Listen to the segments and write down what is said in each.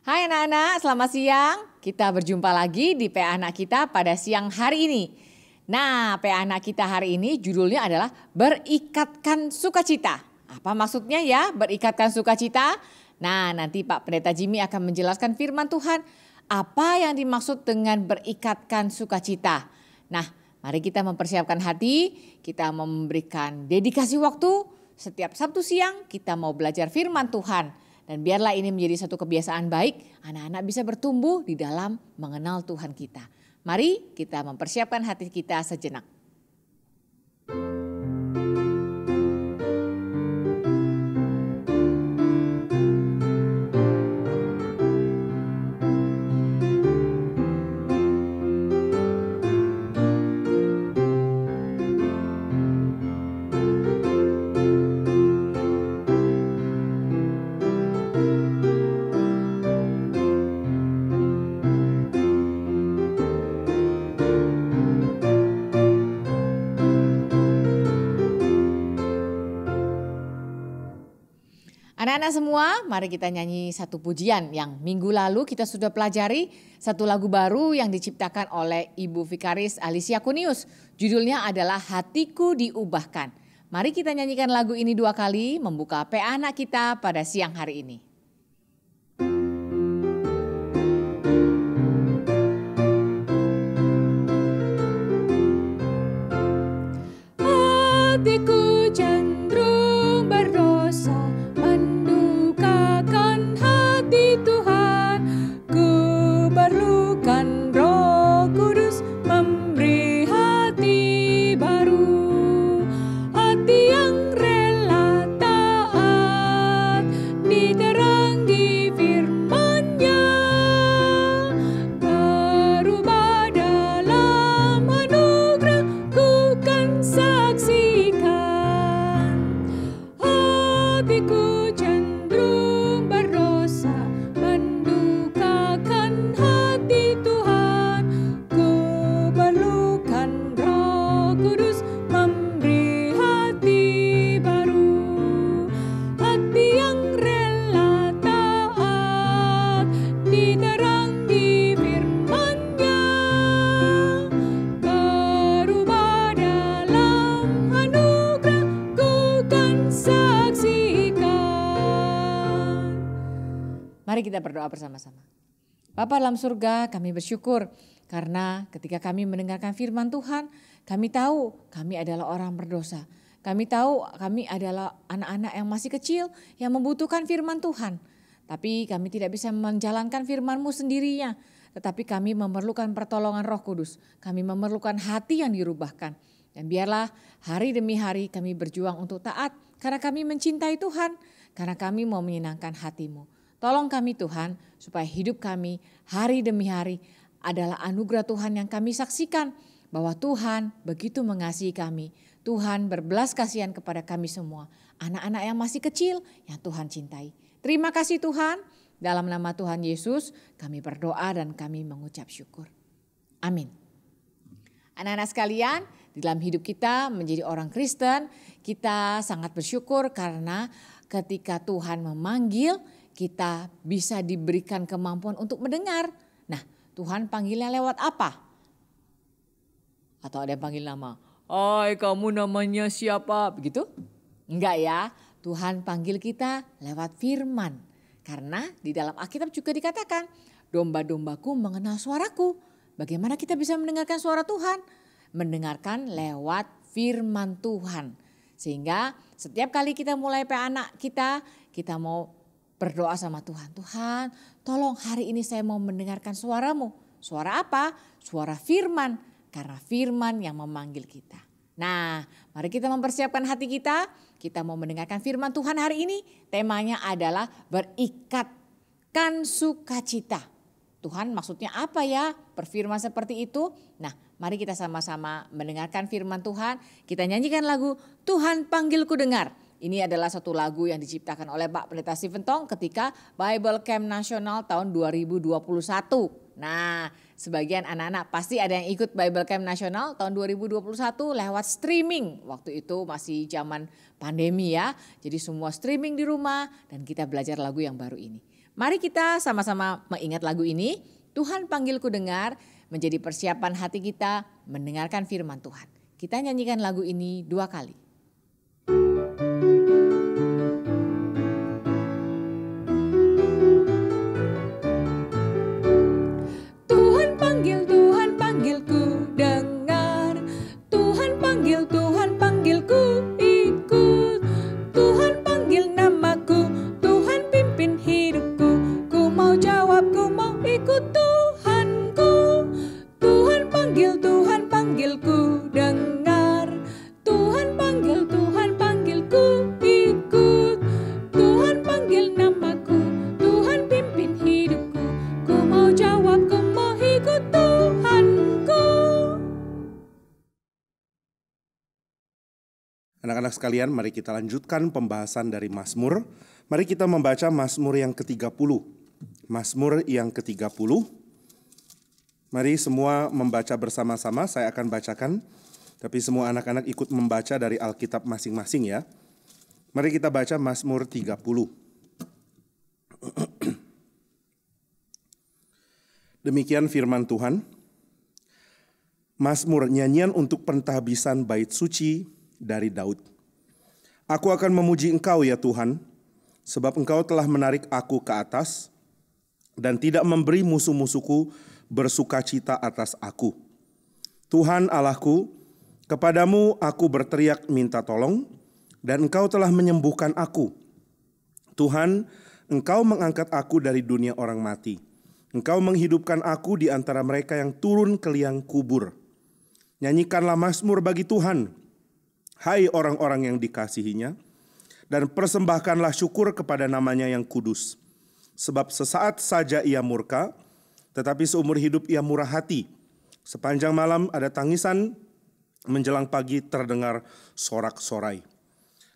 Hai anak-anak, selamat siang. Kita berjumpa lagi di PA Anak Kita pada siang hari ini. Nah, PA Anak Kita hari ini judulnya adalah Berikatkan Sukacita. Apa maksudnya ya berikatkan sukacita? Nah, nanti Pak Pendeta Jimmy akan menjelaskan firman Tuhan. Apa yang dimaksud dengan berikatkan sukacita? Nah, mari kita mempersiapkan hati, kita memberikan dedikasi waktu. Setiap Sabtu siang kita mau belajar firman Tuhan. Dan biarlah ini menjadi satu kebiasaan baik, anak-anak bisa bertumbuh di dalam mengenal Tuhan kita. Mari kita mempersiapkan hati kita sejenak. Anak-anak semua, mari kita nyanyi satu pujian yang minggu lalu kita sudah pelajari, satu lagu baru yang diciptakan oleh Ibu Vikaris Alicia Kunius. Judulnya adalah Hatiku Diubahkan. Mari kita nyanyikan lagu ini 2 kali membuka PA Anak Kita pada siang hari ini. Hatiku cenderung berdosa, mendukakan hati Tuhan. Ku perlukan Roh Kudus memberi hati baru, hati yang rela taat diterangi firman-Nya, berubah dalam anugerah ku kan saksikan. Hatiku cenderung berdosa, mendukakan hati Tuhan. Ku perlukan Roh Kudus memberi hati baru, hati yang rela taat diterangi firman-Nya, berubah dalam anugerah ku kan saksikan. Mari kita berdoa bersama-sama. Bapa dalam surga, kami bersyukur karena ketika kami mendengarkan firman Tuhan, kami tahu kami adalah orang berdosa. Kami tahu kami adalah anak-anak yang masih kecil yang membutuhkan firman Tuhan. Tapi kami tidak bisa menjalankan firman-Mu sendirinya. Tetapi kami memerlukan pertolongan Roh Kudus. Kami memerlukan hati yang dirubahkan. Dan biarlah hari demi hari kami berjuang untuk taat karena kami mencintai Tuhan. Karena kami mau menyenangkan hati-Mu. Tolong kami Tuhan supaya hidup kami hari demi hari adalah anugerah Tuhan yang kami saksikan. Bahwa Tuhan begitu mengasihi kami. Tuhan berbelas kasihan kepada kami semua. Anak-anak yang masih kecil yang Tuhan cintai. Terima kasih Tuhan. Dalam nama Tuhan Yesus kami berdoa dan kami mengucap syukur. Amin. Anak-anak sekalian, di dalam hidup kita menjadi orang Kristen, kita sangat bersyukur karena ketika Tuhan memanggil, kita bisa diberikan kemampuan untuk mendengar. Nah, Tuhan panggilnya lewat apa? Atau ada yang panggil nama, "Hai, kamu namanya siapa?" Begitu? Enggak ya, Tuhan panggil kita lewat firman. Karena di dalam Alkitab juga dikatakan, domba-dombaku mengenal suaraku. Bagaimana kita bisa mendengarkan suara Tuhan? Mendengarkan lewat firman Tuhan. Sehingga setiap kali kita mulai PA Anak kita mau berdoa sama Tuhan. Tuhan, tolong hari ini saya mau mendengarkan suara-Mu. Suara apa? Suara firman. Karena firman yang memanggil kita. Nah, mari kita mempersiapkan hati kita. Kita mau mendengarkan firman Tuhan hari ini. Temanya adalah berikatkan sukacita. Tuhan maksudnya apa ya? Berfirman seperti itu. Nah, mari kita sama-sama mendengarkan firman Tuhan. Kita nyanyikan lagu Tuhan Panggilku Dengar. Ini adalah satu lagu yang diciptakan oleh Pak Pendeta Stephen Tong ketika Bible Camp Nasional tahun 2021. Nah, sebagian anak-anak pasti ada yang ikut Bible Camp Nasional tahun 2021 lewat streaming. Waktu itu masih zaman pandemi ya. Jadi semua streaming di rumah dan kita belajar lagu yang baru ini. Mari kita sama-sama mengingat lagu ini. Tuhan panggilku dengar, menjadi persiapan hati kita mendengarkan firman Tuhan. Kita nyanyikan lagu ini 2 kali. Tuhan panggilku dengar. Tuhan panggilku ikut. Tuhan panggil namaku, Tuhan pimpin hidupku. Ku mau jawab, ku mau ikut Tuhanku. Tuhan panggilku dengar. Tuhan panggilku ikut. Tuhan panggil namaku, Tuhan pimpin hidupku. Ku mau jawab, ku mau ikut Tuhanku. Anak-anak sekalian, mari kita lanjutkan pembahasan dari Mazmur. Mari kita membaca Mazmur yang ke-30. Mazmur yang ke-30. Mari semua membaca bersama-sama, saya akan bacakan. Tapi semua anak-anak ikut membaca dari Alkitab masing-masing ya. Mari kita baca Mazmur 30. Demikian firman Tuhan. Mazmur, nyanyian untuk pentahbisan bait suci dari Daud. Aku akan memuji Engkau ya Tuhan, sebab Engkau telah menarik aku ke atas dan tidak memberi musuh-musuhku bersukacita atas aku. Tuhan Allahku, kepadamu aku berteriak minta tolong, dan Engkau telah menyembuhkan aku. Tuhan, Engkau mengangkat aku dari dunia orang mati. Engkau menghidupkan aku di antara mereka yang turun ke liang kubur. Nyanyikanlah mazmur bagi Tuhan, hai orang-orang yang dikasihinya, dan persembahkanlah syukur kepada namanya yang kudus. Sebab sesaat saja ia murka, tetapi seumur hidup ia murah hati. Sepanjang malam ada tangisan, menjelang pagi terdengar sorak-sorai.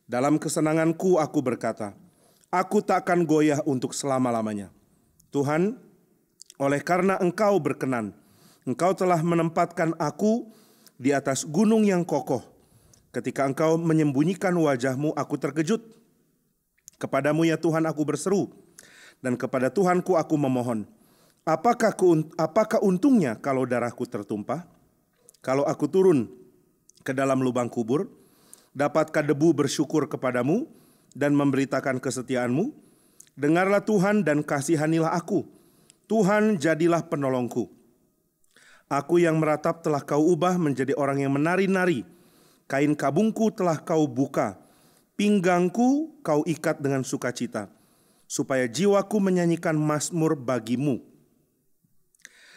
Dalam kesenanganku aku berkata, aku takkan goyah untuk selama-lamanya. Tuhan, oleh karena Engkau berkenan, Engkau telah menempatkan aku di atas gunung yang kokoh. Ketika Engkau menyembunyikan wajah-Mu, aku terkejut. Kepadamu ya Tuhan aku berseru, dan kepada Tuhanku aku memohon. Apakah untungnya kalau darahku tertumpah? Kalau aku turun ke dalam lubang kubur, dapatkah debu bersyukur kepadamu dan memberitakan kesetiaan-Mu? Dengarlah Tuhan dan kasihanilah aku. Tuhan jadilah penolongku. Aku yang meratap telah Kau ubah menjadi orang yang menari-nari. Kain kabungku telah Kau buka. Pinggangku Kau ikat dengan sukacita, supaya jiwaku menyanyikan mazmur bagi-Mu.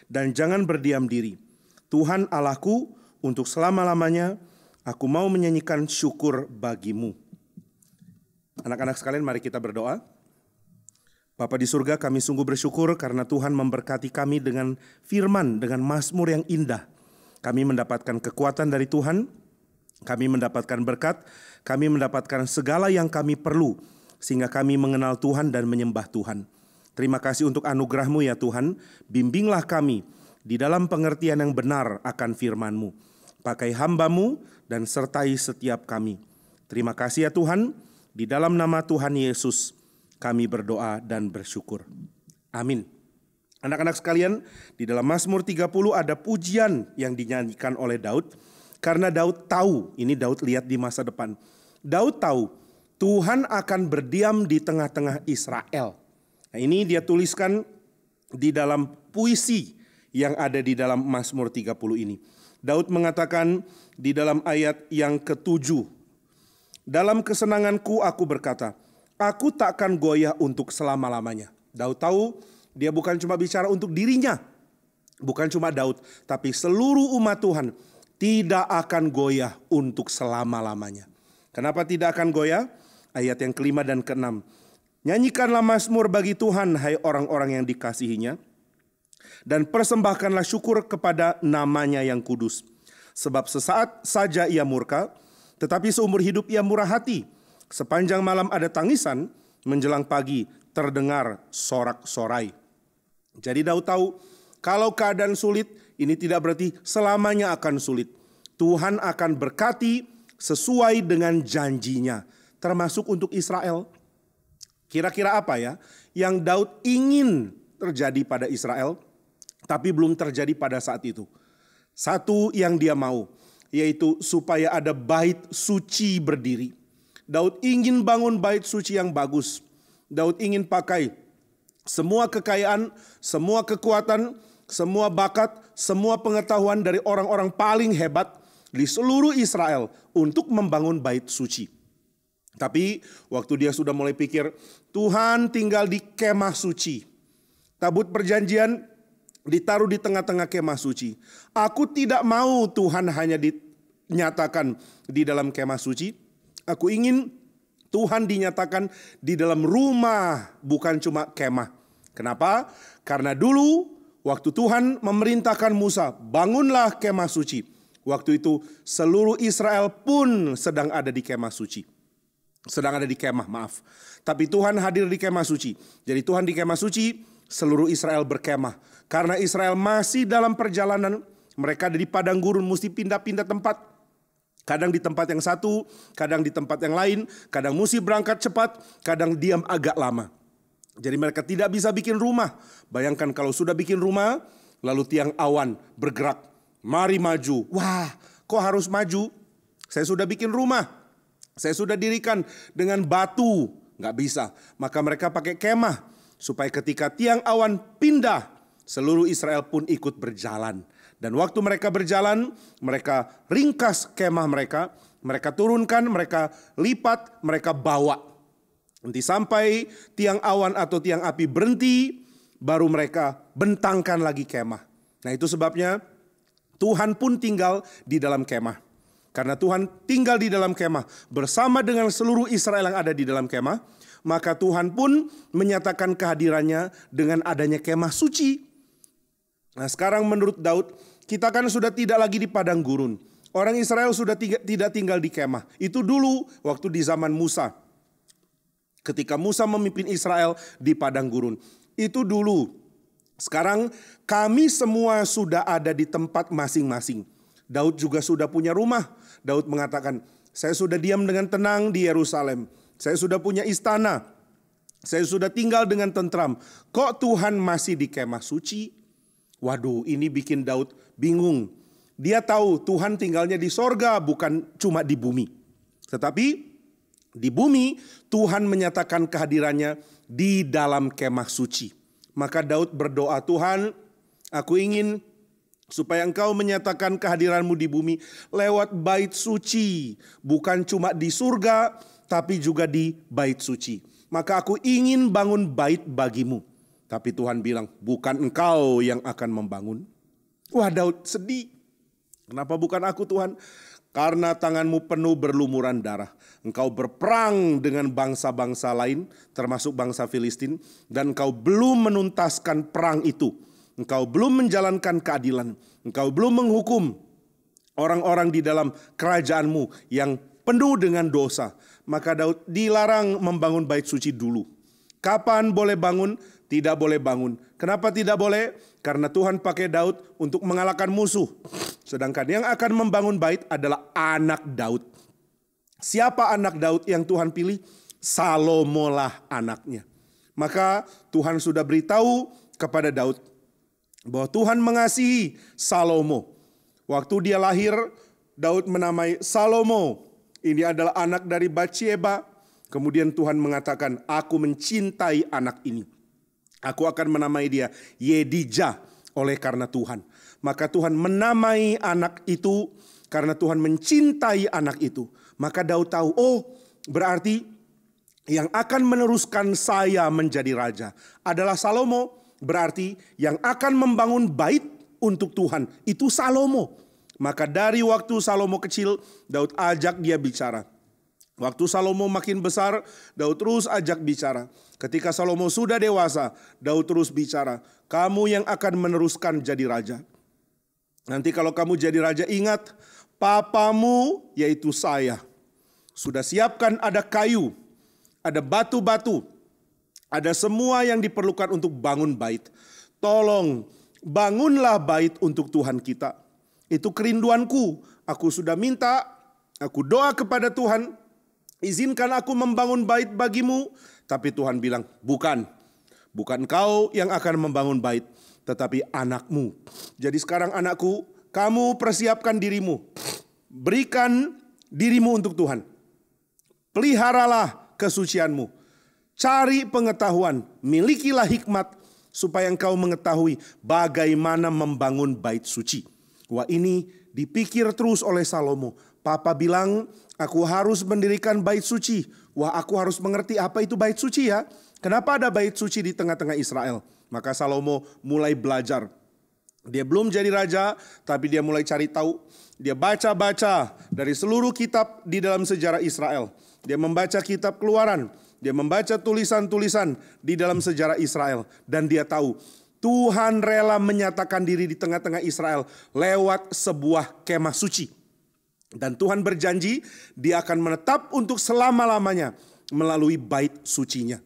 Dan jangan berdiam diri. Tuhan Allahku, untuk selama-lamanya aku mau menyanyikan syukur bagi-Mu. Anak-anak sekalian, mari kita berdoa. Bapa di surga, kami sungguh bersyukur karena Tuhan memberkati kami dengan firman, dengan mazmur yang indah. Kami mendapatkan kekuatan dari Tuhan, kami mendapatkan berkat, kami mendapatkan segala yang kami perlu, sehingga kami mengenal Tuhan dan menyembah Tuhan. Terima kasih untuk anugerah-Mu ya Tuhan, bimbinglah kami di dalam pengertian yang benar akan firman-Mu. Pakai hamba-Mu dan sertai setiap kami. Terima kasih ya Tuhan, di dalam nama Tuhan Yesus kami berdoa dan bersyukur. Amin. Anak-anak sekalian, di dalam Mazmur 30 ada pujian yang dinyanyikan oleh Daud. Karena Daud tahu, ini Daud lihat di masa depan. Daud tahu Tuhan akan berdiam di tengah-tengah Israel. Nah, ini dia tuliskan di dalam puisi yang ada di dalam Mazmur 30 ini. Daud mengatakan di dalam ayat yang ke-7. Dalam kesenanganku aku berkata, aku takkan goyah untuk selama-lamanya. Daud tahu dia bukan cuma bicara untuk dirinya. Bukan cuma Daud, tapi seluruh umat Tuhan tidak akan goyah untuk selama-lamanya. Kenapa tidak akan goyah? Ayat yang ke-5 dan ke-6. Nyanyikanlah mazmur bagi Tuhan, hai orang-orang yang dikasihinya, dan persembahkanlah syukur kepada namanya yang kudus. Sebab sesaat saja ia murka, tetapi seumur hidup ia murah hati. Sepanjang malam ada tangisan, menjelang pagi terdengar sorak-sorai. Jadi Daud tahu, kalau keadaan sulit, ini tidak berarti selamanya akan sulit. Tuhan akan berkati sesuai dengan janjinya, termasuk untuk Israel. Kira-kira apa ya yang Daud ingin terjadi pada Israel, tapi belum terjadi pada saat itu. Satu yang dia mau, yaitu supaya ada bait suci berdiri. Daud ingin bangun bait suci yang bagus. Daud ingin pakai semua kekayaan, semua kekuatan, semua bakat, semua pengetahuan dari orang-orang paling hebat di seluruh Israel untuk membangun bait suci. Tapi waktu dia sudah mulai pikir, Tuhan tinggal di kemah suci. Tabut perjanjian ditaruh di tengah-tengah kemah suci. Aku tidak mau Tuhan hanya dinyatakan di dalam kemah suci. Aku ingin Tuhan dinyatakan di dalam rumah, bukan cuma kemah. Kenapa? Karena dulu waktu Tuhan memerintahkan Musa, bangunlah kemah suci. Waktu itu seluruh Israel pun sedang ada di kemah suci. Tapi Tuhan hadir di kemah suci. Jadi Tuhan di kemah suci, seluruh Israel berkemah. Karena Israel masih dalam perjalanan, mereka ada di padang gurun, mesti pindah-pindah tempat. Kadang di tempat yang satu, kadang di tempat yang lain, kadang mesti berangkat cepat, kadang diam agak lama. Jadi mereka tidak bisa bikin rumah. Bayangkan kalau sudah bikin rumah, lalu tiang awan bergerak. Mari maju. Wah, kok harus maju? Saya sudah bikin rumah. Saya sudah dirikan dengan batu. Nggak bisa. Maka mereka pakai kemah. Supaya ketika tiang awan pindah, seluruh Israel pun ikut berjalan. Dan waktu mereka berjalan, mereka ringkas kemah mereka. Mereka turunkan, mereka lipat, mereka bawa. Nanti sampai tiang awan atau tiang api berhenti, baru mereka bentangkan lagi kemah. Nah itu sebabnya Tuhan pun tinggal di dalam kemah. Karena Tuhan tinggal di dalam kemah bersama dengan seluruh Israel yang ada di dalam kemah, maka Tuhan pun menyatakan kehadirannya dengan adanya kemah suci. Nah sekarang menurut Daud, kita kan sudah tidak lagi di padang gurun. Orang Israel sudah tidak tinggal di kemah. Itu dulu waktu di zaman Musa. Ketika Musa memimpin Israel di padang gurun. Itu dulu. Sekarang kami semua sudah ada di tempat masing-masing. Daud juga sudah punya rumah. Daud mengatakan, saya sudah diam dengan tenang di Yerusalem. Saya sudah punya istana. Saya sudah tinggal dengan tentram. Kok Tuhan masih di kemah suci? Waduh, ini bikin Daud bingung. Dia tahu Tuhan tinggalnya di sorga, bukan cuma di bumi. Tetapi di bumi Tuhan menyatakan kehadirannya di dalam kemah suci. Maka Daud berdoa, Tuhan, aku ingin supaya Engkau menyatakan kehadiranmu di bumi lewat bait suci. Bukan cuma di surga, tapi juga di bait suci. Maka aku ingin bangun bait bagimu. Tapi Tuhan bilang, bukan engkau yang akan membangun. Wah, Daud sedih. Kenapa bukan aku, Tuhan? Karena tanganmu penuh berlumuran darah. Engkau berperang dengan bangsa-bangsa lain, termasuk bangsa Filistin. Dan engkau belum menuntaskan perang itu. Engkau belum menjalankan keadilan. Engkau belum menghukum orang-orang di dalam kerajaanmu yang penuh dengan dosa. Maka Daud dilarang membangun bait suci dulu. Kapan boleh bangun? Tidak boleh bangun. Kenapa tidak boleh? Karena Tuhan pakai Daud untuk mengalahkan musuh. Sedangkan yang akan membangun bait adalah anak Daud. Siapa anak Daud yang Tuhan pilih? Salomo lah anaknya. Maka Tuhan sudah beritahu kepada Daud bahwa Tuhan mengasihi Salomo. Waktu dia lahir, Daud menamai Salomo. Ini adalah anak dari Batsyeba. Kemudian Tuhan mengatakan, aku mencintai anak ini. Aku akan menamai dia Yedijah oleh karena Tuhan. Maka Tuhan menamai anak itu karena Tuhan mencintai anak itu. Maka Daud tahu, oh berarti yang akan meneruskan saya menjadi raja adalah Salomo. Berarti yang akan membangun bait untuk Tuhan itu Salomo. Maka dari waktu Salomo kecil, Daud ajak dia bicara. Waktu Salomo makin besar, Daud terus ajak bicara. Ketika Salomo sudah dewasa, Daud terus bicara. Kamu yang akan meneruskan jadi raja. Nanti kalau kamu jadi raja, ingat, papamu yaitu saya. Sudah siapkan ada kayu, ada batu-batu, ada semua yang diperlukan untuk bangun bait. Tolong, bangunlah bait untuk Tuhan kita. Itu kerinduanku. Aku sudah minta, aku doa kepada Tuhan, izinkan aku membangun bait bagimu. Tapi Tuhan bilang, bukan. Bukan engkau yang akan membangun bait, tetapi anakmu. Jadi sekarang anakku, kamu persiapkan dirimu. Berikan dirimu untuk Tuhan. Peliharalah kesucianmu. Cari pengetahuan, milikilah hikmat, supaya engkau mengetahui bagaimana membangun bait suci. Wah, ini dipikir terus oleh Salomo. Papa bilang, aku harus mendirikan bait suci. Wah, aku harus mengerti apa itu bait suci ya. Kenapa ada bait suci di tengah-tengah Israel? Maka Salomo mulai belajar. Dia belum jadi raja, tapi dia mulai cari tahu. Dia baca-baca dari seluruh kitab di dalam sejarah Israel. Dia membaca kitab Keluaran. Dia membaca tulisan-tulisan di dalam sejarah Israel. Dan dia tahu Tuhan rela menyatakan diri di tengah-tengah Israel lewat sebuah kemah suci. Dan Tuhan berjanji dia akan menetap untuk selama-lamanya melalui bait sucinya.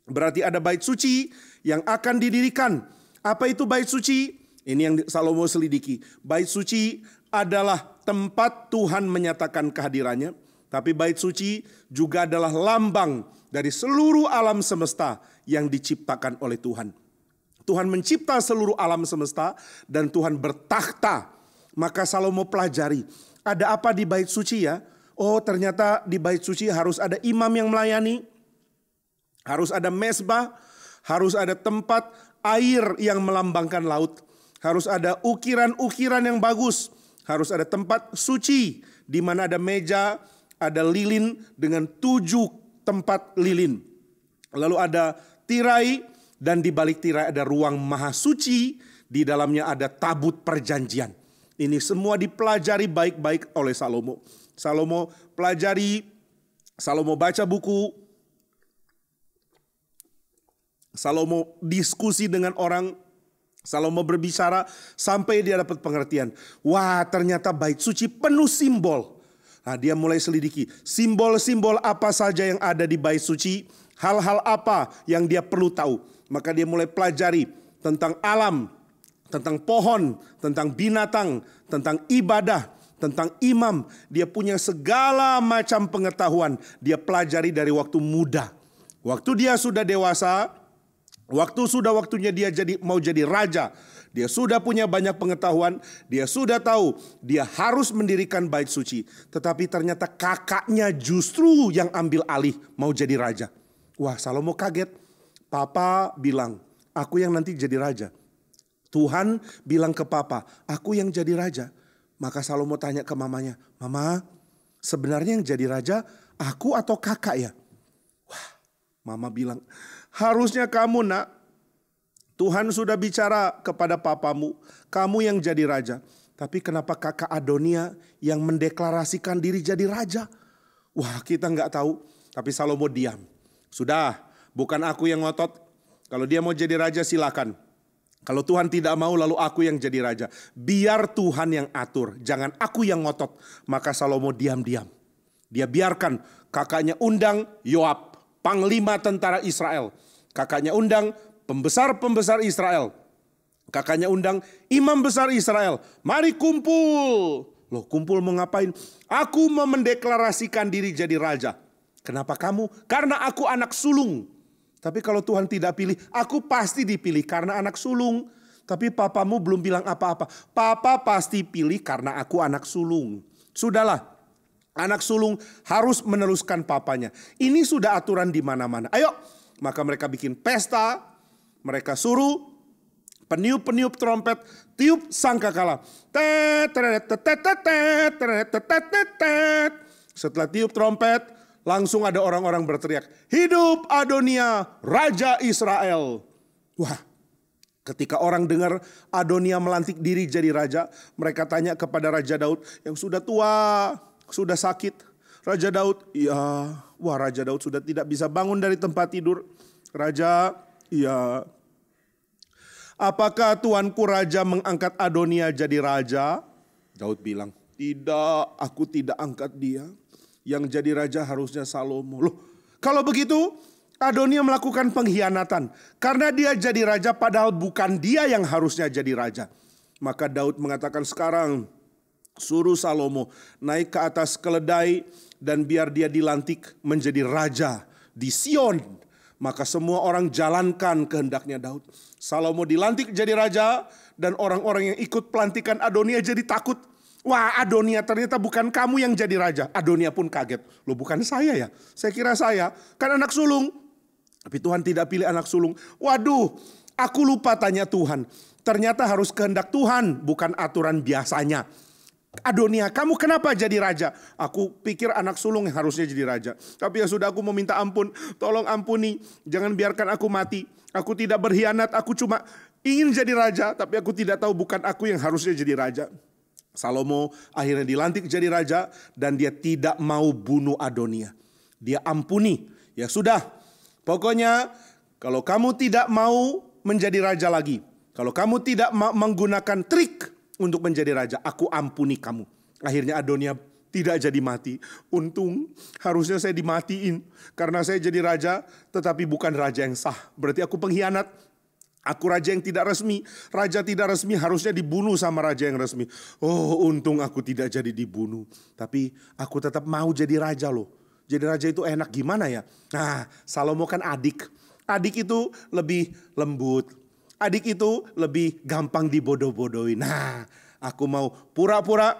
Berarti ada bait suci yang akan didirikan. Apa itu bait suci? Ini yang Salomo selidiki. Bait suci adalah tempat Tuhan menyatakan kehadirannya. Tapi bait suci juga adalah lambang dari seluruh alam semesta yang diciptakan oleh Tuhan. Tuhan mencipta seluruh alam semesta dan Tuhan bertakhta. Maka Salomo pelajari, ada apa di bait suci ya? Oh, ternyata di bait suci harus ada imam yang melayani. Harus ada mezbah, harus ada tempat air yang melambangkan laut. Harus ada ukiran-ukiran yang bagus. Harus ada tempat suci di mana ada meja, ada lilin dengan 7 tempat lilin. Lalu ada tirai dan di balik tirai ada ruang maha suci. Di dalamnya ada tabut perjanjian. Ini semua dipelajari baik-baik oleh Salomo. Salomo pelajari, Salomo baca buku. Salomo diskusi dengan orang, Salomo berbicara sampai dia dapat pengertian. Wah, ternyata bait suci penuh simbol. Nah, dia mulai selidiki simbol-simbol apa saja yang ada di bait suci, hal-hal apa yang dia perlu tahu. Maka dia mulai pelajari tentang alam, tentang pohon, tentang binatang, tentang ibadah, tentang imam. Dia punya segala macam pengetahuan. Dia pelajari dari waktu muda. Waktu dia sudah dewasa, waktunya dia mau jadi raja. Dia sudah punya banyak pengetahuan. Dia sudah tahu dia harus mendirikan bait suci. Tetapi ternyata kakaknya justru yang ambil alih mau jadi raja. Wah, Salomo kaget. Papa bilang, aku yang nanti jadi raja. Tuhan bilang ke papa, aku yang jadi raja. Maka Salomo tanya ke mamanya, Mama, sebenarnya yang jadi raja aku atau kakak ya? Wah, mama bilang, harusnya kamu nak. Tuhan sudah bicara kepada papamu, kamu yang jadi raja. Tapi kenapa kakak Adonia yang mendeklarasikan diri jadi raja? Wah, kita nggak tahu. Tapi Salomo diam. Sudah, bukan aku yang ngotot. Kalau dia mau jadi raja silakan. Kalau Tuhan tidak mau lalu aku yang jadi raja. Biar Tuhan yang atur, jangan aku yang ngotot. Maka Salomo diam-diam. Dia biarkan kakaknya undang Yoab, panglima tentara Israel. Kakaknya undang pembesar-pembesar Israel. Kakaknya undang imam besar Israel. Mari kumpul. Loh, kumpul mau ngapain? Aku mau mendeklarasikan diri jadi raja. Kenapa kamu? Karena aku anak sulung. Tapi kalau Tuhan tidak pilih, aku pasti dipilih karena anak sulung. Tapi papamu belum bilang apa-apa. Papa pasti pilih karena aku anak sulung. Sudahlah, anak sulung harus meneruskan papanya. Ini sudah aturan di mana-mana. Ayo, maka mereka bikin pesta. Mereka suruh peniup-peniup trompet, tiup sangkakala. Setelah tiup trompet, langsung ada orang-orang berteriak, hidup Adonia, Raja Israel. Wah, ketika orang dengar Adonia melantik diri jadi raja, mereka tanya kepada Raja Daud yang sudah tua, sudah sakit. Raja Daud, iya, wah Raja Daud sudah tidak bisa bangun dari tempat tidur. Raja, iya. Apakah tuanku raja mengangkat Adonia jadi raja? Daud bilang, tidak, aku tidak angkat dia. Yang jadi raja harusnya Salomo. Loh, kalau begitu Adonia melakukan pengkhianatan. Karena dia jadi raja padahal bukan dia yang harusnya jadi raja. Maka Daud mengatakan sekarang suruh Salomo naik ke atas keledai dan biar dia dilantik menjadi raja di Sion. Maka semua orang jalankan kehendaknya Daud. Salomo dilantik jadi raja dan orang-orang yang ikut pelantikan Adonia jadi takut. Wah, Adonia ternyata bukan kamu yang jadi raja. Adonia pun kaget. Loh, bukan saya ya? Saya kira saya kan anak sulung. Tapi Tuhan tidak pilih anak sulung. Waduh, aku lupa tanya Tuhan. Ternyata harus kehendak Tuhan, bukan aturan biasanya. Adonia, kamu kenapa jadi raja? Aku pikir anak sulung yang harusnya jadi raja. Tapi ya sudah, aku mau minta ampun. Tolong ampuni, jangan biarkan aku mati. Aku tidak berkhianat, aku cuma ingin jadi raja. Tapi aku tidak tahu bukan aku yang harusnya jadi raja. Salomo akhirnya dilantik jadi raja dan dia tidak mau bunuh Adonia. Dia ampuni. Ya sudah, pokoknya kalau kamu tidak mau menjadi raja lagi, kalau kamu tidak menggunakan trik untuk menjadi raja, aku ampuni kamu. Akhirnya Adonia tidak jadi mati. Untung, harusnya saya dimatiin karena saya jadi raja tetapi bukan raja yang sah. Berarti aku pengkhianat. Aku raja yang tidak resmi. Raja tidak resmi harusnya dibunuh sama raja yang resmi. Oh, untung aku tidak jadi dibunuh. Tapi aku tetap mau jadi raja loh. Jadi raja itu enak gimana ya? Nah, Salomo kan adik. Adik itu lebih lembut. Adik itu lebih gampang dibodoh-bodohin. Nah, aku mau pura-pura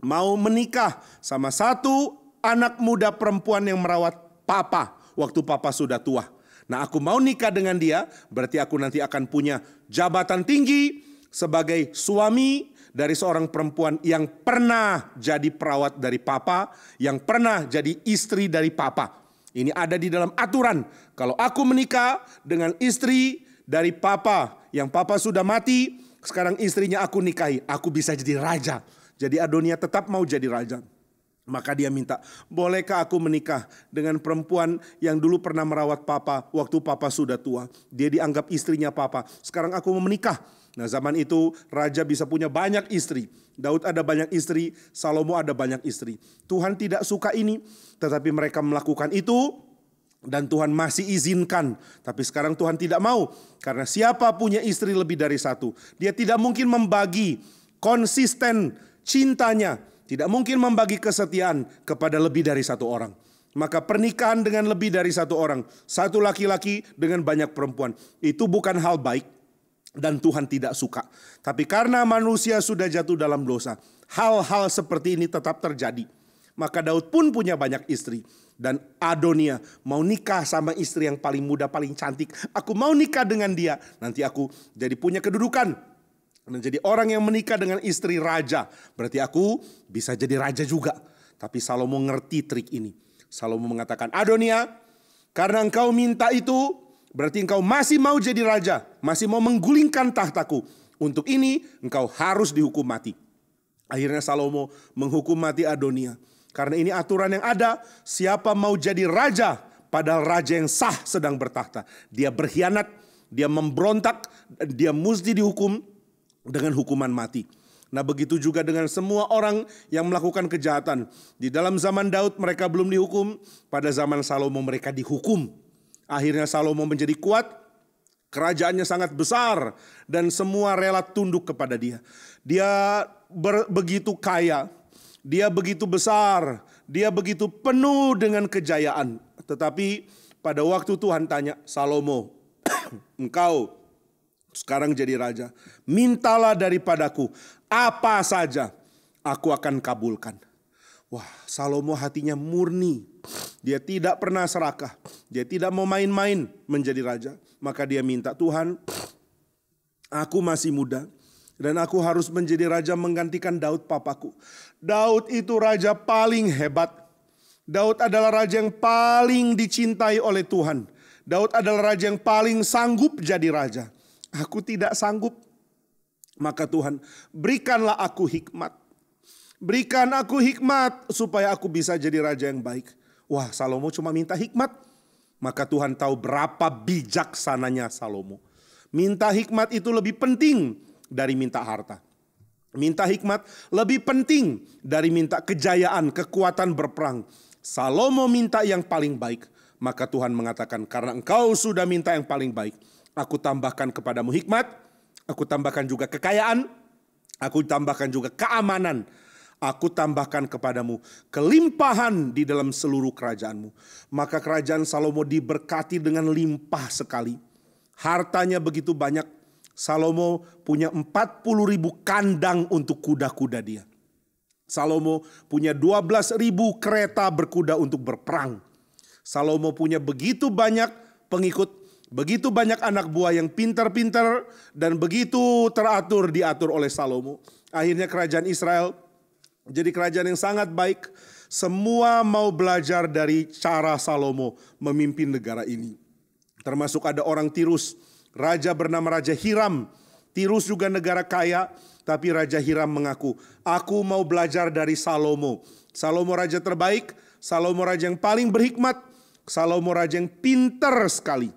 mau menikah sama satu anak muda perempuan yang merawat papa waktu papa sudah tua. Nah, aku mau nikah dengan dia, berarti aku nanti akan punya jabatan tinggi sebagai suami dari seorang perempuan yang pernah jadi perawat dari papa, yang pernah jadi istri dari papa. Ini ada di dalam aturan. Kalau aku menikah dengan istri dari papa, yang papa sudah mati, sekarang istrinya aku nikahi, aku bisa jadi raja. Jadi Adonia tetap mau jadi raja. Maka dia minta, bolehkah aku menikah dengan perempuan yang dulu pernah merawat papa waktu papa sudah tua. Dia dianggap istrinya papa, sekarang aku mau menikah. Nah, zaman itu raja bisa punya banyak istri. Daud ada banyak istri, Salomo ada banyak istri. Tuhan tidak suka ini, tetapi mereka melakukan itu. Dan Tuhan masih izinkan. Tapi sekarang Tuhan tidak mau. Karena siapa punya istri lebih dari satu, dia tidak mungkin membagi konsisten cintanya. Tidak mungkin membagi kesetiaan kepada lebih dari satu orang. Maka pernikahan dengan lebih dari satu orang, satu laki-laki dengan banyak perempuan, itu bukan hal baik. Dan Tuhan tidak suka. Tapi karena manusia sudah jatuh dalam dosa, hal-hal seperti ini tetap terjadi. Maka Daud pun punya banyak istri. Dan Adonia mau nikah sama istri yang paling muda, paling cantik. Aku mau nikah dengan dia. Nanti aku jadi punya kedudukan. Menjadi orang yang menikah dengan istri raja. Berarti aku bisa jadi raja juga. Tapi Salomo ngerti trik ini. Salomo mengatakan, Adonia, karena engkau minta itu, berarti engkau masih mau jadi raja. Masih mau menggulingkan tahtaku. Untuk ini engkau harus dihukum mati. Akhirnya Salomo menghukum mati Adonia. Karena ini aturan yang ada, siapa mau jadi raja padahal raja yang sah sedang bertahta. Dia berkhianat, dia memberontak, dia mesti dihukum dengan hukuman mati. Nah, begitu juga dengan semua orang yang melakukan kejahatan. Di dalam zaman Daud mereka belum dihukum, pada zaman Salomo mereka dihukum. Akhirnya Salomo menjadi kuat, kerajaannya sangat besar dan semua rela tunduk kepada dia. Dia begitu kaya. Dia begitu besar, dia begitu penuh dengan kejayaan. Tetapi pada waktu Tuhan tanya, Salomo, engkau sekarang jadi raja. Mintalah daripadaku apa saja, aku akan kabulkan. Wah, Salomo hatinya murni. Dia tidak pernah serakah. Dia tidak mau main-main menjadi raja. Maka dia minta, Tuhan, aku masih muda. Dan aku harus menjadi raja menggantikan Daud papaku. Daud itu raja paling hebat. Daud adalah raja yang paling dicintai oleh Tuhan. Daud adalah raja yang paling sanggup jadi raja. Aku tidak sanggup. Maka Tuhan, berikanlah aku hikmat. Berikan aku hikmat supaya aku bisa jadi raja yang baik. Wah, Salomo cuma minta hikmat. Maka Tuhan tahu berapa bijaksananya Salomo. Minta hikmat itu lebih penting dari minta harta. Minta hikmat lebih penting dari minta kejayaan, kekuatan berperang. Salomo minta yang paling baik. Maka Tuhan mengatakan, karena engkau sudah minta yang paling baik, aku tambahkan kepadamu hikmat, aku tambahkan juga kekayaan, aku tambahkan juga keamanan. Aku tambahkan kepadamu kelimpahan di dalam seluruh kerajaanmu. Maka kerajaan Salomo diberkati dengan limpah sekali. Hartanya begitu banyak. Salomo punya 40.000 kandang untuk kuda-kuda dia. Salomo punya 12.000 kereta berkuda untuk berperang. Salomo punya begitu banyak pengikut, begitu banyak anak buah yang pintar-pintar dan begitu teratur diatur oleh Salomo. Akhirnya kerajaan Israel jadi kerajaan yang sangat baik. Semua mau belajar dari cara Salomo memimpin negara ini. Termasuk ada orang Tirus, raja bernama Raja Hiram. Tirus juga negara kaya, tapi Raja Hiram mengaku, aku mau belajar dari Salomo. Salomo raja terbaik, Salomo raja yang paling berhikmat, Salomo raja yang pintar sekali.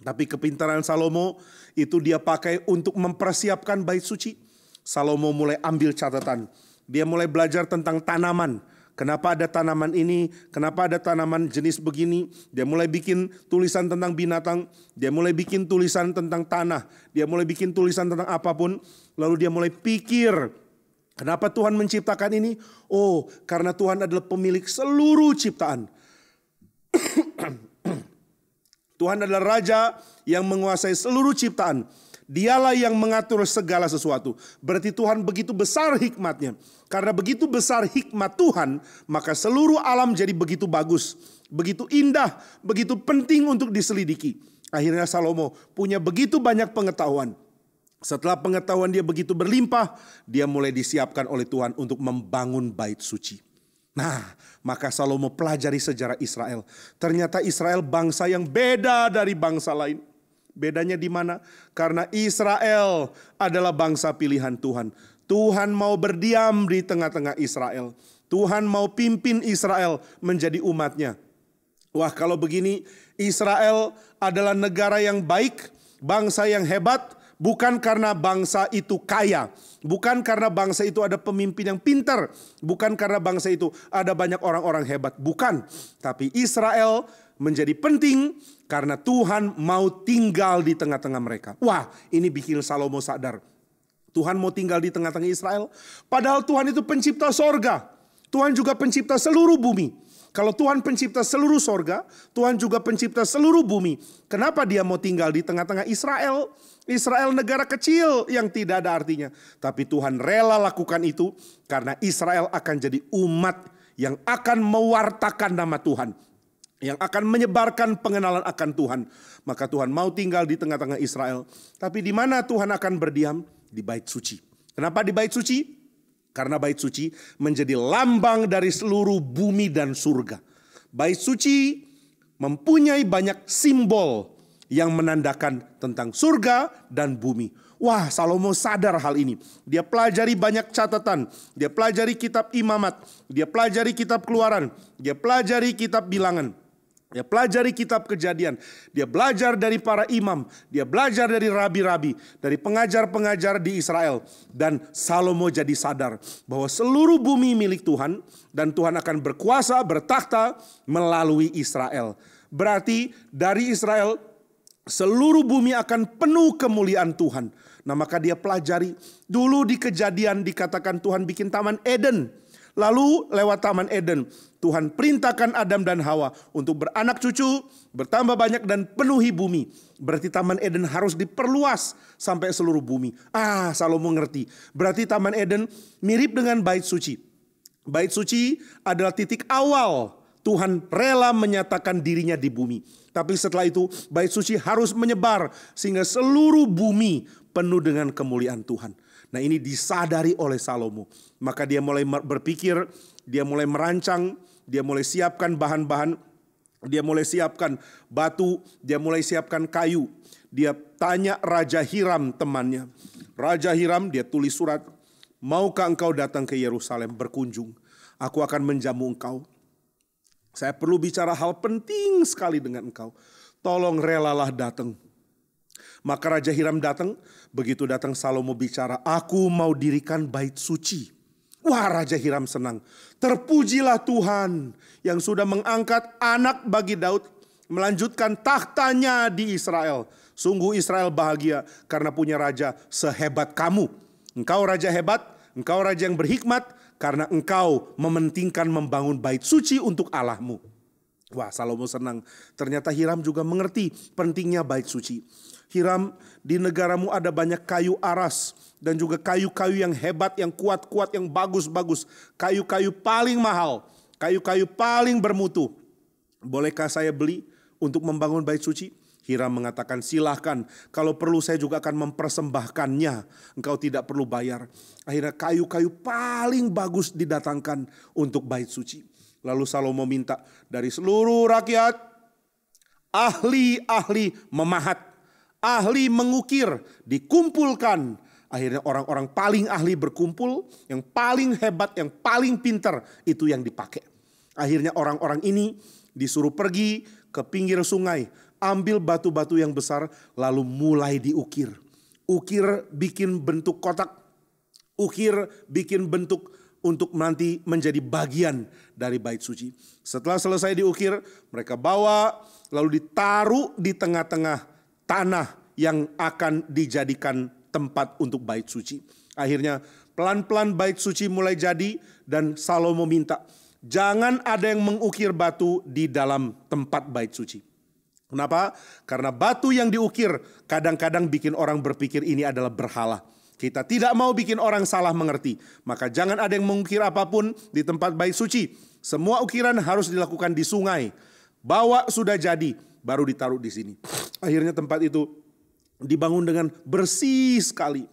Tapi kepintaran Salomo itu dia pakai untuk mempersiapkan bait suci. Salomo mulai ambil catatan. Dia mulai belajar tentang tanaman. Kenapa ada tanaman ini? Kenapa ada tanaman jenis begini? Dia mulai bikin tulisan tentang binatang. Dia mulai bikin tulisan tentang tanah. Dia mulai bikin tulisan tentang apapun. Lalu dia mulai pikir, kenapa Tuhan menciptakan ini? Oh, karena Tuhan adalah pemilik seluruh ciptaan. Tuhan adalah raja yang menguasai seluruh ciptaan. Dialah yang mengatur segala sesuatu. Berarti Tuhan begitu besar hikmatnya. Karena begitu besar hikmat Tuhan, maka seluruh alam jadi begitu bagus, begitu indah, begitu penting untuk diselidiki. Akhirnya Salomo punya begitu banyak pengetahuan. Setelah pengetahuan dia begitu berlimpah, dia mulai disiapkan oleh Tuhan untuk membangun bait suci. Nah, maka Salomo pelajari sejarah Israel. Ternyata Israel bangsa yang beda dari bangsa lain. Bedanya di mana? Karena Israel adalah bangsa pilihan Tuhan. Tuhan mau berdiam di tengah-tengah Israel. Tuhan mau pimpin Israel menjadi umatnya. Wah, kalau begini, Israel adalah negara yang baik, bangsa yang hebat, bukan karena bangsa itu kaya, bukan karena bangsa itu ada pemimpin yang pintar, bukan karena bangsa itu ada banyak orang-orang hebat, bukan. Tapi Israel menjadi penting karena Tuhan mau tinggal di tengah-tengah mereka. Wah, ini bikin Salomo sadar. Tuhan mau tinggal di tengah-tengah Israel. Padahal Tuhan itu pencipta sorga. Tuhan juga pencipta seluruh bumi. Kalau Tuhan pencipta seluruh sorga, Tuhan juga pencipta seluruh bumi. Kenapa dia mau tinggal di tengah-tengah Israel? Israel negara kecil yang tidak ada artinya. Tapi Tuhan rela lakukan itu karena Israel akan jadi umat yang akan mewartakan nama Tuhan. Yang akan menyebarkan pengenalan akan Tuhan. Maka Tuhan mau tinggal di tengah-tengah Israel. Tapi di mana Tuhan akan berdiam? Di bait suci. Kenapa di bait suci? Karena bait suci menjadi lambang dari seluruh bumi dan surga. Bait suci mempunyai banyak simbol yang menandakan tentang surga dan bumi. Wah, Salomo sadar hal ini. Dia pelajari banyak catatan. Dia pelajari kitab Imamat. Dia pelajari kitab Keluaran. Dia pelajari kitab Bilangan. Dia pelajari kitab Kejadian. Dia belajar dari para imam. Dia belajar dari rabi-rabi. Dari pengajar-pengajar di Israel. Dan Salomo jadi sadar bahwa seluruh bumi milik Tuhan. Dan Tuhan akan berkuasa, bertakhta melalui Israel. Berarti dari Israel seluruh bumi akan penuh kemuliaan Tuhan. Nah, maka dia pelajari. Dulu di Kejadian dikatakan Tuhan bikin Taman Eden. Lalu lewat Taman Eden, Tuhan perintahkan Adam dan Hawa untuk beranak cucu, bertambah banyak dan penuhi bumi. Berarti Taman Eden harus diperluas sampai seluruh bumi. Salomo ngerti. Berarti Taman Eden mirip dengan bait suci. Bait suci adalah titik awal Tuhan rela menyatakan dirinya di bumi. Tapi setelah itu bait suci harus menyebar sehingga seluruh bumi penuh dengan kemuliaan Tuhan. Nah, ini disadari oleh Salomo. Maka dia mulai berpikir, dia mulai merancang, dia mulai siapkan bahan-bahan, dia mulai siapkan batu, dia mulai siapkan kayu. Dia tanya Raja Hiram temannya. Raja Hiram dia tulis surat, maukah engkau datang ke Yerusalem berkunjung? Aku akan menjamu engkau. Saya perlu bicara hal penting sekali dengan engkau. Tolong relalah datang. Maka Raja Hiram datang. Begitu datang Salomo bicara, aku mau dirikan bait suci. Wah, Raja Hiram senang. Terpujilah Tuhan yang sudah mengangkat anak bagi Daud, melanjutkan tahtanya di Israel. Sungguh Israel bahagia karena punya raja sehebat kamu. Engkau raja hebat, engkau raja yang berhikmat, karena engkau mementingkan membangun bait suci untuk Allahmu. Wah, Salomo senang. Ternyata Hiram juga mengerti pentingnya bait suci. Hiram, di negaramu ada banyak kayu aras dan juga kayu-kayu yang hebat, yang kuat-kuat, yang bagus-bagus. Kayu-kayu paling mahal, kayu-kayu paling bermutu. Bolehkah saya beli untuk membangun bait suci? Hiram mengatakan, silahkan, kalau perlu saya juga akan mempersembahkannya, engkau tidak perlu bayar. Akhirnya kayu-kayu paling bagus didatangkan untuk bait suci. Lalu Salomo minta dari seluruh rakyat, ahli-ahli memahat, ahli mengukir, dikumpulkan. Akhirnya orang-orang paling ahli berkumpul, yang paling hebat, yang paling pintar, itu yang dipakai. Akhirnya orang-orang ini disuruh pergi ke pinggir sungai, ambil batu-batu yang besar, lalu mulai diukir. Ukir bikin bentuk kotak, ukir bikin bentuk untuk nanti menjadi bagian dari bait suci. Setelah selesai diukir, mereka bawa lalu ditaruh di tengah-tengah tanah yang akan dijadikan tempat untuk bait suci. Akhirnya pelan-pelan bait suci mulai jadi dan Salomo minta, jangan ada yang mengukir batu di dalam tempat bait suci. Kenapa? Karena batu yang diukir kadang-kadang bikin orang berpikir ini adalah berhala. Kita tidak mau bikin orang salah mengerti. Maka jangan ada yang mengukir apapun di tempat bait suci. Semua ukiran harus dilakukan di sungai. Bawa sudah jadi, baru ditaruh di sini. Akhirnya tempat itu dibangun dengan bersih sekali.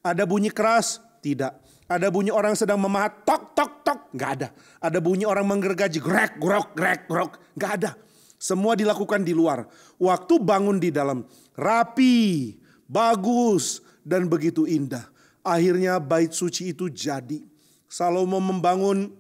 Ada bunyi keras? Tidak. Ada bunyi orang sedang memahat, tok, tok, tok? Nggak ada. Ada bunyi orang menggergaji, grek, grok, grek, grok? Nggak ada. Semua dilakukan di luar. Waktu bangun di dalam, rapi, bagus, dan begitu indah. Akhirnya bait suci itu jadi. Salomo membangun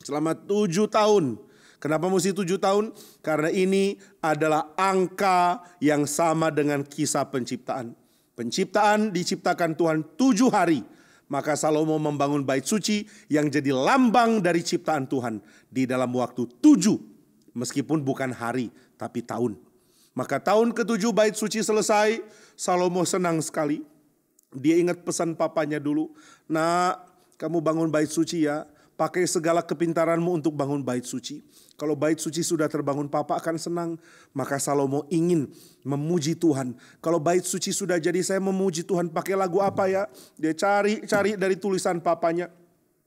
selama 7 tahun. Kenapa mesti 7 tahun? Karena ini adalah angka yang sama dengan kisah penciptaan. Penciptaan diciptakan Tuhan 7 hari. Maka Salomo membangun bait suci yang jadi lambang dari ciptaan Tuhan di dalam waktu 7. Meskipun bukan hari, tapi tahun. Maka tahun ke-7 bait suci selesai, Salomo senang sekali. Dia ingat pesan papanya dulu. Nah, kamu bangun bait suci ya, pakai segala kepintaranmu untuk bangun bait suci. Kalau bait suci sudah terbangun, papa akan senang. Maka Salomo ingin memuji Tuhan. Kalau bait suci sudah jadi, saya memuji Tuhan pakai lagu apa ya? Dia cari dari tulisan papanya.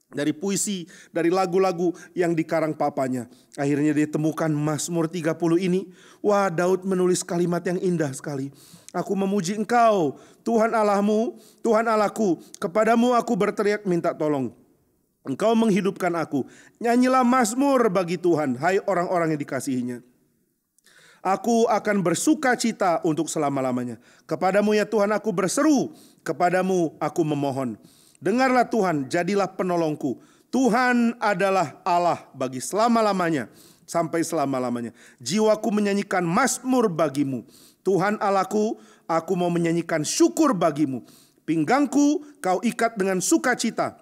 Dari puisi, dari lagu-lagu yang dikarang papanya. Akhirnya dia temukan Mazmur 30 ini. Wah, Daud menulis kalimat yang indah sekali. Aku memuji engkau, Tuhan Allahmu, Tuhan Allahku. Kepadamu aku berteriak minta tolong. Engkau menghidupkan aku. Nyanyilah mazmur bagi Tuhan, hai orang-orang yang dikasihinya. Aku akan bersuka cita untuk selama-lamanya. Kepadamu ya Tuhan aku berseru, kepadamu aku memohon. Dengarlah Tuhan, jadilah penolongku. Tuhan adalah Allah bagi selama-lamanya, sampai selama-lamanya. Jiwaku menyanyikan mazmur bagimu. Tuhan Allahku, aku mau menyanyikan syukur bagimu. Pinggangku kau ikat dengan sukacita.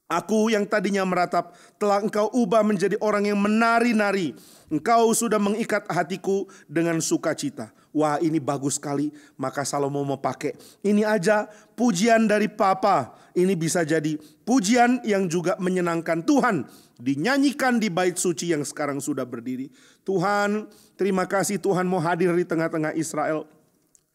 Aku yang tadinya meratap, telah engkau ubah menjadi orang yang menari-nari. Engkau sudah mengikat hatiku dengan sukacita. Wah, ini bagus sekali. Maka Salomo mau pakai. Ini aja pujian dari papa. Ini bisa jadi pujian yang juga menyenangkan Tuhan. Dinyanyikan di bait suci yang sekarang sudah berdiri. Tuhan, terima kasih Tuhan mau hadir di tengah-tengah Israel.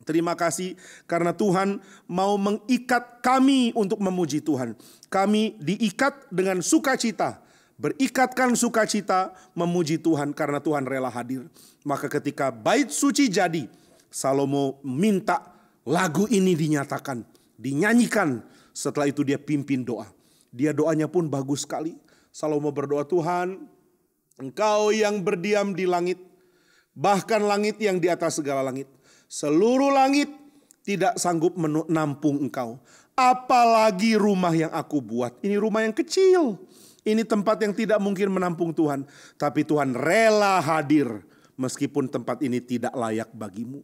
Terima kasih karena Tuhan mau mengikat kami untuk memuji Tuhan. Kami diikat dengan sukacita. Berikatkan sukacita memuji Tuhan karena Tuhan rela hadir. Maka ketika bait suci jadi, Salomo minta lagu ini dinyatakan, dinyanyikan. Setelah itu dia pimpin doa. Dia doanya pun bagus sekali. Salomo berdoa, Tuhan, Engkau yang berdiam di langit, bahkan langit yang di atas segala langit. Seluruh langit tidak sanggup menampung Engkau. Apalagi rumah yang aku buat. Ini rumah yang kecil. Ini tempat yang tidak mungkin menampung Tuhan. Tapi Tuhan rela hadir meskipun tempat ini tidak layak bagimu.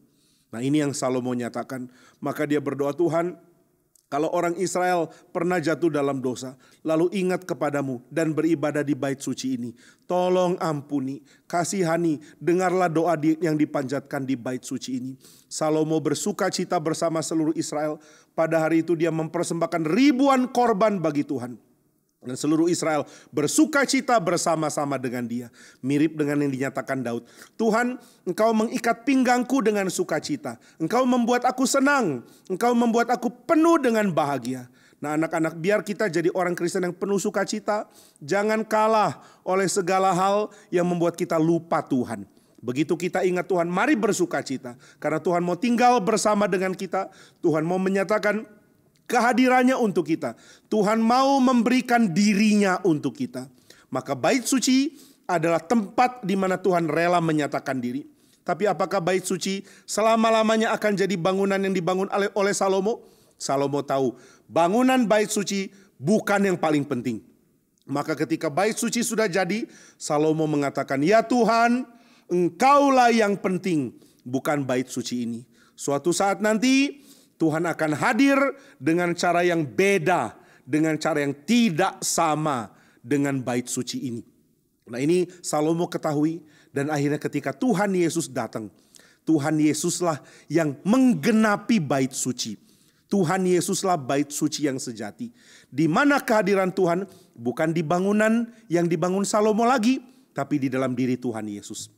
Nah, ini yang Salomo nyatakan. Maka dia berdoa, Tuhan, kalau orang Israel pernah jatuh dalam dosa, lalu ingat kepadamu dan beribadah di bait suci ini. Tolong ampuni, kasihani, dengarlah doa yang dipanjatkan di bait suci ini. Salomo bersuka cita bersama seluruh Israel. Pada hari itu dia mempersembahkan ribuan korban bagi Tuhan. Dan seluruh Israel bersuka cita bersama-sama dengan dia. Mirip dengan yang dinyatakan Daud. Tuhan, Engkau mengikat pinggangku dengan sukacita. Engkau membuat aku senang. Engkau membuat aku penuh dengan bahagia. Nah anak-anak, biar kita jadi orang Kristen yang penuh sukacita. Jangan kalah oleh segala hal yang membuat kita lupa Tuhan. Begitu kita ingat Tuhan, mari bersukacita. Karena Tuhan mau tinggal bersama dengan kita. Tuhan mau menyatakan kehadirannya untuk kita. Tuhan mau memberikan dirinya untuk kita. Maka bait suci adalah tempat di mana Tuhan rela menyatakan diri. Tapi apakah bait suci selama-lamanya akan jadi bangunan yang dibangun oleh Salomo? Salomo tahu bangunan bait suci bukan yang paling penting. Maka ketika bait suci sudah jadi, Salomo mengatakan, ya Tuhan, Engkaulah yang penting, bukan bait suci ini. Suatu saat nanti Tuhan akan hadir dengan cara yang beda, dengan cara yang tidak sama dengan bait suci ini. Nah ini Salomo ketahui, dan akhirnya ketika Tuhan Yesus datang, Tuhan Yesuslah yang menggenapi bait suci. Tuhan Yesuslah bait suci yang sejati. Di mana kehadiran Tuhan bukan di bangunan yang dibangun Salomo lagi, tapi di dalam diri Tuhan Yesus.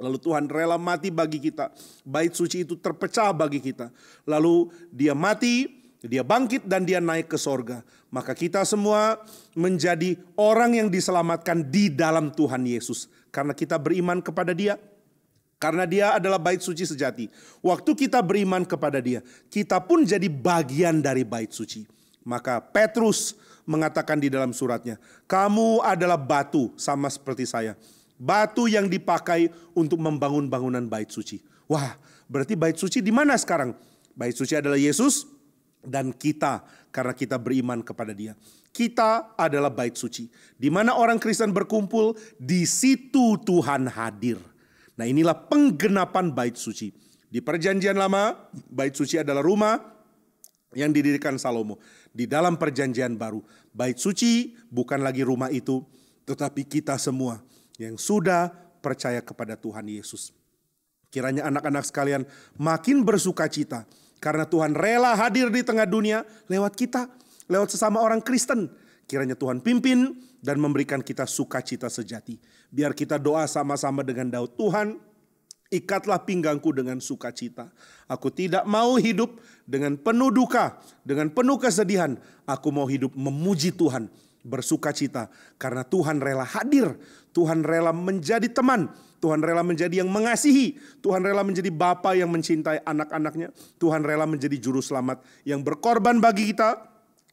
Lalu Tuhan rela mati bagi kita. Bait suci itu terpecah bagi kita. Lalu dia mati, dia bangkit dan dia naik ke sorga. Maka kita semua menjadi orang yang diselamatkan di dalam Tuhan Yesus. Karena kita beriman kepada dia. Karena dia adalah bait suci sejati. Waktu kita beriman kepada dia, kita pun jadi bagian dari bait suci. Maka Petrus mengatakan di dalam suratnya, kamu adalah batu sama seperti saya. Batu yang dipakai untuk membangun bangunan bait suci. Wah, berarti bait suci di mana sekarang? Bait suci adalah Yesus dan kita, karena kita beriman kepada dia. Kita adalah bait suci. Di mana orang Kristen berkumpul, di situ Tuhan hadir. Nah inilah penggenapan bait suci. Di perjanjian lama, bait suci adalah rumah yang didirikan Salomo. Di dalam perjanjian baru, bait suci bukan lagi rumah itu, tetapi kita semua yang sudah percaya kepada Tuhan Yesus. Kiranya anak-anak sekalian makin bersuka cita, karena Tuhan rela hadir di tengah dunia lewat kita, lewat sesama orang Kristen. Kiranya Tuhan pimpin dan memberikan kita sukacita sejati. Biar kita doa sama-sama dengan Daud. Tuhan, ikatlah pinggangku dengan sukacita. Aku tidak mau hidup dengan penuh duka, dengan penuh kesedihan. Aku mau hidup memuji Tuhan, bersukacita. Karena Tuhan rela hadir. Tuhan rela menjadi teman. Tuhan rela menjadi yang mengasihi. Tuhan rela menjadi bapa yang mencintai anak-anaknya. Tuhan rela menjadi juru selamat yang berkorban bagi kita.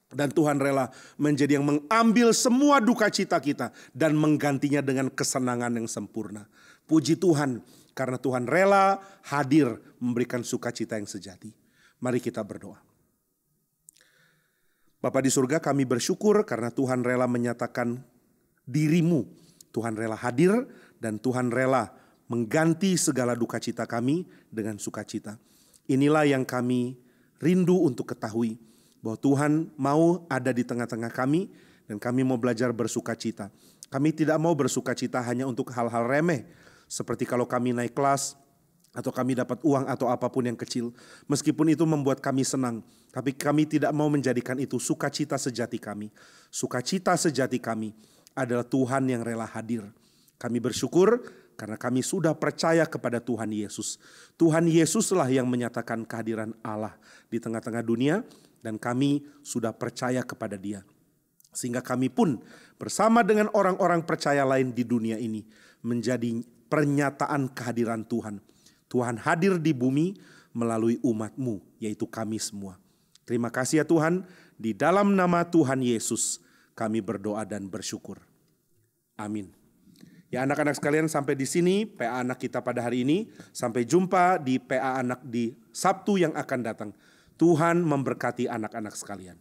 Dan Tuhan rela menjadi yang mengambil semua duka cita kita dan menggantinya dengan kesenangan yang sempurna. Puji Tuhan karena Tuhan rela hadir memberikan sukacita yang sejati. Mari kita berdoa. Bapa di surga, kami bersyukur karena Tuhan rela menyatakan diri-Mu. Tuhan rela hadir dan Tuhan rela mengganti segala duka cita kami dengan sukacita. Inilah yang kami rindu untuk ketahui. Bahwa Tuhan mau ada di tengah-tengah kami dan kami mau belajar bersukacita. Kami tidak mau bersukacita hanya untuk hal-hal remeh. Seperti kalau kami naik kelas atau kami dapat uang atau apapun yang kecil. Meskipun itu membuat kami senang. Tapi kami tidak mau menjadikan itu sukacita sejati kami. Sukacita sejati kami adalah Tuhan yang rela hadir. Kami bersyukur karena kami sudah percaya kepada Tuhan Yesus. Tuhan Yesuslah yang menyatakan kehadiran Allah di tengah-tengah dunia. Dan kami sudah percaya kepada dia. Sehingga kami pun bersama dengan orang-orang percaya lain di dunia ini menjadi pernyataan kehadiran Tuhan. Tuhan hadir di bumi melalui umat-Mu, yaitu kami semua. Terima kasih ya Tuhan, di dalam nama Tuhan Yesus kami berdoa dan bersyukur. Amin. Ya anak-anak sekalian, sampai di sini PA anak kita pada hari ini. Sampai jumpa di PA anak di Sabtu yang akan datang. Tuhan memberkati anak-anak sekalian.